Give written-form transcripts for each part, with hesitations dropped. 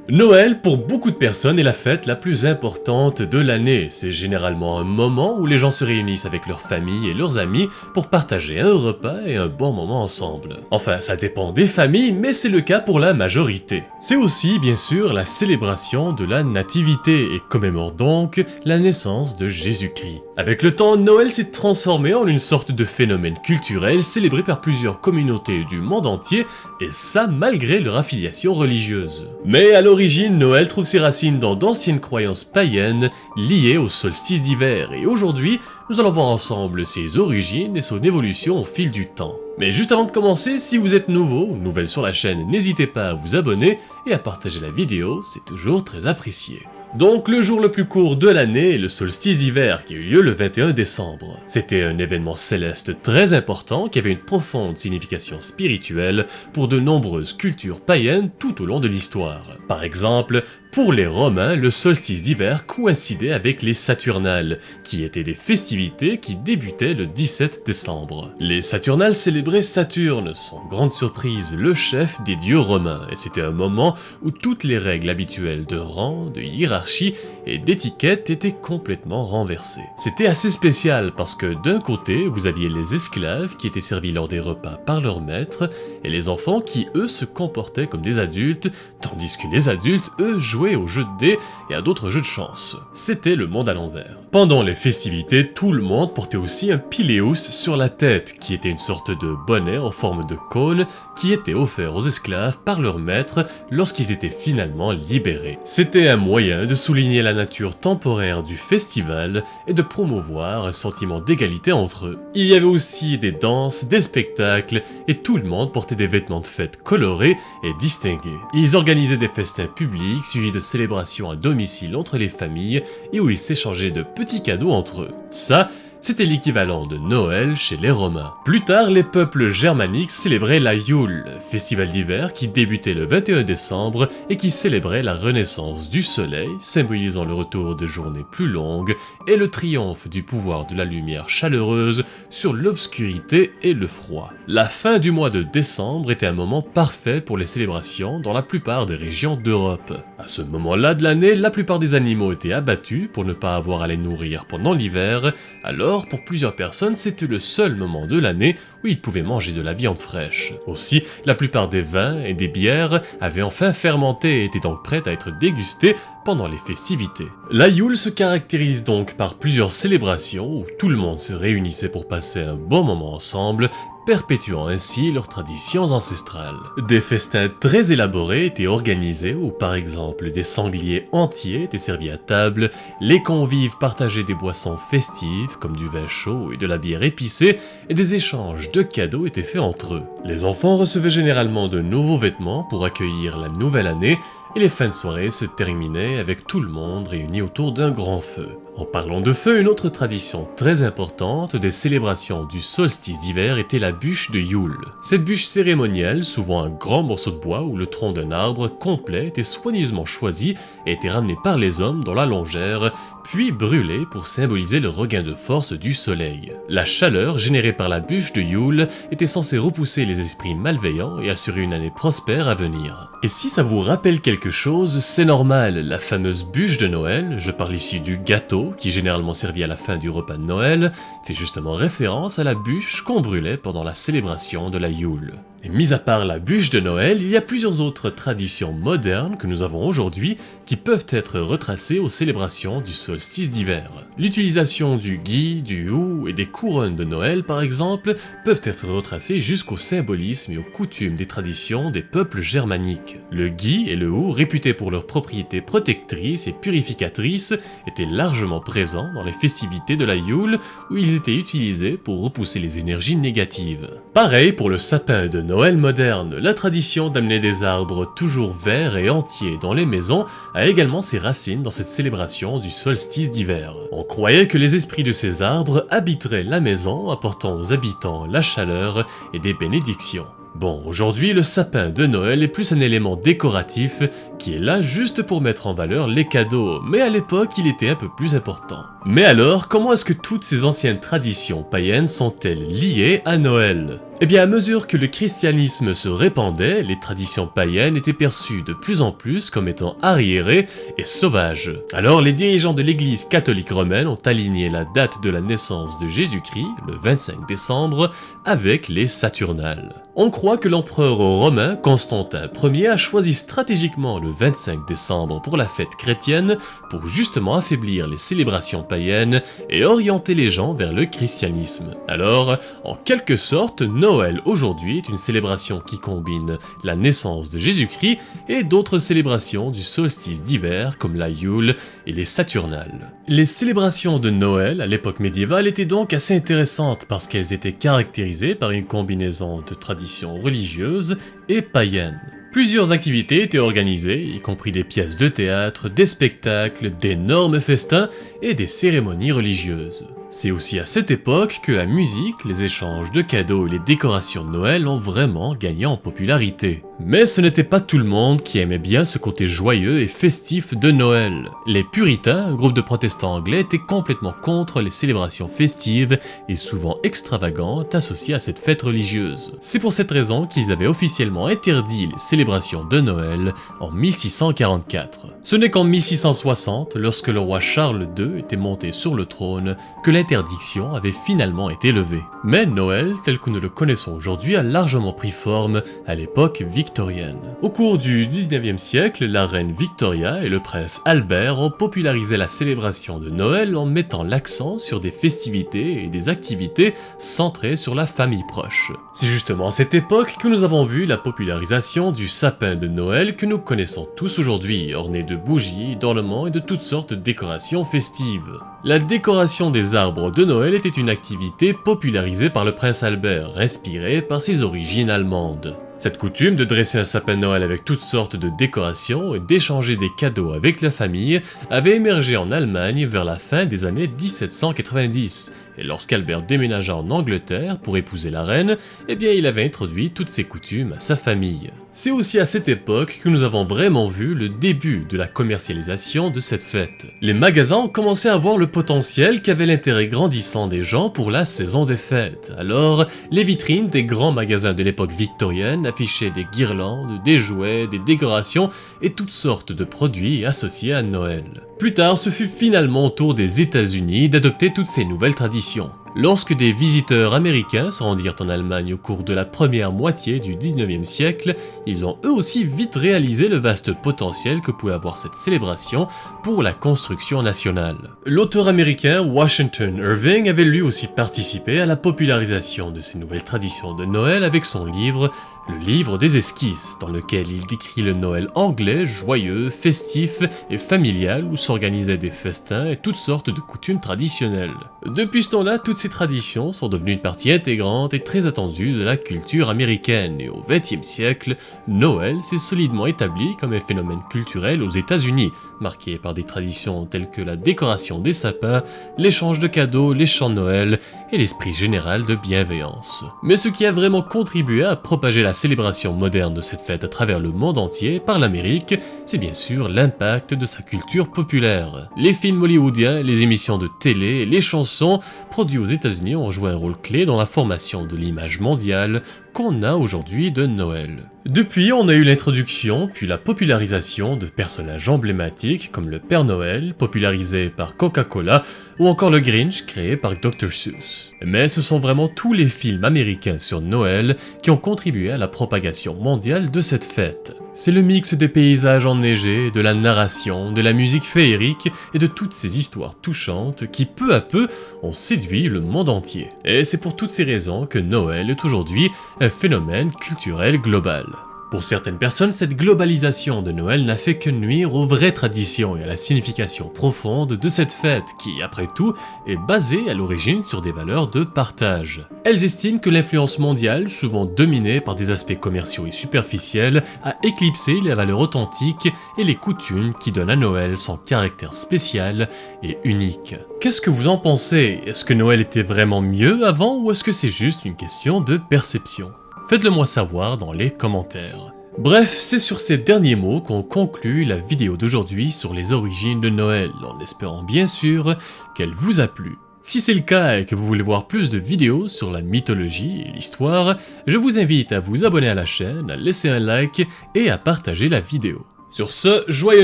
Noël, pour beaucoup de personnes, est la fête la plus importante de l'année. C'est généralement un moment où les gens se réunissent avec leur famille et leurs amis pour partager un repas et un bon moment ensemble. Enfin, ça dépend des familles, mais c'est le cas pour la majorité. C'est aussi, bien sûr, la célébration de la nativité et commémore donc la naissance de Jésus-Christ. Avec le temps, Noël s'est transformé en une sorte de phénomène culturel célébré par plusieurs communautés du monde entier, et ça malgré leur affiliation religieuse. Mais à l'origine, Noël trouve ses racines dans d'anciennes croyances païennes liées au solstice d'hiver, et aujourd'hui, nous allons voir ensemble ses origines et son évolution au fil du temps. Mais juste avant de commencer, si vous êtes nouveau ou nouvelle sur la chaîne, n'hésitez pas à vous abonner et à partager la vidéo, c'est toujours très apprécié. Donc le jour le plus court de l'année est le solstice d'hiver qui a eu lieu le 21 décembre. C'était un événement céleste très important qui avait une profonde signification spirituelle pour de nombreuses cultures païennes tout au long de l'histoire. Par exemple, pour les Romains, le solstice d'hiver coïncidait avec les Saturnales, qui étaient des festivités qui débutaient le 17 décembre. Les Saturnales célébraient Saturne, sans grande surprise le chef des dieux romains, et c'était un moment où toutes les règles habituelles de rang, de hiérarchie et d'étiquette étaient complètement renversées. C'était assez spécial parce que d'un côté, vous aviez les esclaves qui étaient servis lors des repas par leur maître, et les enfants qui, eux, se comportaient comme des adultes, tandis que les adultes, eux, jouaient aux jeux de dés et à d'autres jeux de chance. C'était le monde à l'envers. Pendant les festivités, tout le monde portait aussi un pileus sur la tête, qui était une sorte de bonnet en forme de cône qui était offert aux esclaves par leur maître lorsqu'ils étaient finalement libérés. C'était un moyen de souligner la nature temporaire du festival et de promouvoir un sentiment d'égalité entre eux. Il y avait aussi des danses, des spectacles, et tout le monde portait des vêtements de fête colorés et distingués. Ils organisaient des festins publics suivis de célébrations à domicile entre les familles et où ils s'échangeaient de petits cadeaux entre eux. Ça, c'était l'équivalent de Noël chez les Romains. Plus tard, les peuples germaniques célébraient la Yule, festival d'hiver qui débutait le 21 décembre et qui célébrait la renaissance du soleil, symbolisant le retour de journées plus longues et le triomphe du pouvoir de la lumière chaleureuse sur l'obscurité et le froid. La fin du mois de décembre était un moment parfait pour les célébrations dans la plupart des régions d'Europe. À ce moment-là de l'année, la plupart des animaux étaient abattus pour ne pas avoir à les nourrir pendant l'hiver, alors pour plusieurs personnes, c'était le seul moment de l'année où ils pouvaient manger de la viande fraîche. Aussi, la plupart des vins et des bières avaient enfin fermenté et étaient donc prêtes à être dégustées pendant les festivités. La Yule se caractérise donc par plusieurs célébrations où tout le monde se réunissait pour passer un bon moment ensemble, perpétuant ainsi leurs traditions ancestrales. Des festins très élaborés étaient organisés où par exemple des sangliers entiers étaient servis à table, les convives partageaient des boissons festives comme du vin chaud et de la bière épicée et des échanges de cadeaux étaient faits entre eux. Les enfants recevaient généralement de nouveaux vêtements pour accueillir la nouvelle année et les fins de soirée se terminaient avec tout le monde réuni autour d'un grand feu. En parlant de feu, une autre tradition très importante des célébrations du solstice d'hiver était la bûche de Yule. Cette bûche cérémonielle, souvent un grand morceau de bois ou le tronc d'un arbre complet, était soigneusement choisi et était ramené par les hommes dans la longère, puis brûlé pour symboliser le regain de force du soleil. La chaleur générée par la bûche de Yule était censée repousser les esprits malveillants et assurer une année prospère à venir. Et si ça vous rappelle quelque chose, c'est normal, la fameuse bûche de Noël, je parle ici du gâteau, qui est généralement servi à la fin du repas de Noël, fait justement référence à la bûche qu'on brûlait pendant la célébration de la Yule. Et mis à part la bûche de Noël, il y a plusieurs autres traditions modernes que nous avons aujourd'hui qui peuvent être retracées aux célébrations du solstice d'hiver. L'utilisation du gui, du hou et des couronnes de Noël par exemple peuvent être retracées jusqu'au symbolisme et aux coutumes des traditions des peuples germaniques. Le gui et le hou, réputés pour leurs propriétés protectrices et purificatrices, étaient largement présents dans les festivités de la Yule où ils étaient utilisés pour repousser les énergies négatives. Pareil pour le sapin de Noël moderne, la tradition d'amener des arbres toujours verts et entiers dans les maisons a également ses racines dans cette célébration du solstice d'hiver. On croyait que les esprits de ces arbres habiteraient la maison, apportant aux habitants la chaleur et des bénédictions. Bon, aujourd'hui, le sapin de Noël est plus un élément décoratif qui est là juste pour mettre en valeur les cadeaux, mais à l'époque, il était un peu plus important. Mais alors, comment est-ce que toutes ces anciennes traditions païennes sont-elles liées à Noël ? Eh bien, à mesure que le christianisme se répandait, les traditions païennes étaient perçues de plus en plus comme étant arriérées et sauvages. Alors, les dirigeants de l'église catholique romaine ont aligné la date de la naissance de Jésus-Christ, le 25 décembre, avec les Saturnales. On croit que l'empereur romain Constantin Ier a choisi stratégiquement le 25 décembre pour la fête chrétienne pour justement affaiblir les célébrations païennes et orienter les gens vers le christianisme. Alors, en quelque sorte, Noël aujourd'hui est une célébration qui combine la naissance de Jésus-Christ et d'autres célébrations du solstice d'hiver comme la Yule et les Saturnales. Les célébrations de Noël à l'époque médiévale étaient donc assez intéressantes parce qu'elles étaient caractérisées par une combinaison de traditions religieuses et païennes. Plusieurs activités étaient organisées, y compris des pièces de théâtre, des spectacles, d'énormes festins et des cérémonies religieuses. C'est aussi à cette époque que la musique, les échanges de cadeaux et les décorations de Noël ont vraiment gagné en popularité. Mais ce n'était pas tout le monde qui aimait bien ce côté joyeux et festif de Noël. Les puritains, un groupe de protestants anglais, étaient complètement contre les célébrations festives et souvent extravagantes associées à cette fête religieuse. C'est pour cette raison qu'ils avaient officiellement interdit les célébrations de Noël en 1644. Ce n'est qu'en 1660, lorsque le roi Charles II était monté sur le trône, que l'interdiction avait finalement été levée. Mais Noël, tel que nous le connaissons aujourd'hui, a largement pris forme à l'époque victorienne. Au cours du 19e siècle, la reine Victoria et le prince Albert ont popularisé la célébration de Noël en mettant l'accent sur des festivités et des activités centrées sur la famille proche. C'est justement à cette époque que nous avons vu la popularisation du sapin de Noël que nous connaissons tous aujourd'hui, orné de bougies, d'ornements et de toutes sortes de décorations festives. La décoration des arbres de Noël était une activité popularisée par le prince Albert, inspirée par ses origines allemandes. Cette coutume de dresser un sapin de Noël avec toutes sortes de décorations et d'échanger des cadeaux avec la famille avait émergé en Allemagne vers la fin des années 1790. Et lorsqu'Albert déménagea en Angleterre pour épouser la reine, eh bien il avait introduit toutes ces coutumes à sa famille. C'est aussi à cette époque que nous avons vraiment vu le début de la commercialisation de cette fête. Les magasins ont commencé à voir le potentiel qu'avait l'intérêt grandissant des gens pour la saison des fêtes. Alors, les vitrines des grands magasins de l'époque victorienne affichaient des guirlandes, des jouets, des décorations et toutes sortes de produits associés à Noël. Plus tard, ce fut finalement au tour des États-Unis d'adopter toutes ces nouvelles traditions. Lorsque des visiteurs américains se rendirent en Allemagne au cours de la première moitié du 19e siècle, ils ont eux aussi vite réalisé le vaste potentiel que pouvait avoir cette célébration pour la construction nationale. L'auteur américain Washington Irving avait lui aussi participé à la popularisation de ces nouvelles traditions de Noël avec son livre Le livre des esquisses, dans lequel il décrit le Noël anglais joyeux, festif et familial où s'organisaient des festins et toutes sortes de coutumes traditionnelles. Depuis ce temps-là, toutes ces traditions sont devenues une partie intégrante et très attendue de la culture américaine et au XXe siècle, Noël s'est solidement établi comme un phénomène culturel aux États-Unis, marqué par des traditions telles que la décoration des sapins, l'échange de cadeaux, les chants de Noël et l'esprit général de bienveillance. Mais ce qui a vraiment contribué à propager la célébration moderne de cette fête à travers le monde entier par l'Amérique, c'est bien sûr l'impact de sa culture populaire. Les films hollywoodiens, les émissions de télé et les chansons produits aux États-Unis ont joué un rôle clé dans la formation de l'image mondiale qu'on a aujourd'hui de Noël. Depuis, on a eu l'introduction puis la popularisation de personnages emblématiques comme le Père Noël, popularisé par Coca-Cola, ou encore le Grinch, créé par Dr. Seuss. Mais ce sont vraiment tous les films américains sur Noël qui ont contribué à la propagation mondiale de cette fête. C'est le mix des paysages enneigés, de la narration, de la musique féerique et de toutes ces histoires touchantes qui, peu à peu, ont séduit le monde entier. Et c'est pour toutes ces raisons que Noël est aujourd'hui un phénomène culturel global. Pour certaines personnes, cette globalisation de Noël n'a fait que nuire aux vraies traditions et à la signification profonde de cette fête qui, après tout, est basée à l'origine sur des valeurs de partage. Elles estiment que l'influence mondiale, souvent dominée par des aspects commerciaux et superficiels, a éclipsé les valeurs authentiques et les coutumes qui donnent à Noël son caractère spécial et unique. Qu'est-ce que vous en pensez? Est-ce que Noël était vraiment mieux avant ou est-ce que c'est juste une question de perception? Faites-le moi savoir dans les commentaires. Bref, c'est sur ces derniers mots qu'on conclut la vidéo d'aujourd'hui sur les origines de Noël, en espérant bien sûr qu'elle vous a plu. Si c'est le cas et que vous voulez voir plus de vidéos sur la mythologie et l'histoire, je vous invite à vous abonner à la chaîne, à laisser un like et à partager la vidéo. Sur ce, joyeux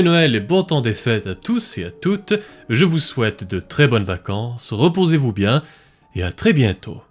Noël et bon temps des fêtes à tous et à toutes, je vous souhaite de très bonnes vacances, reposez-vous bien et à très bientôt.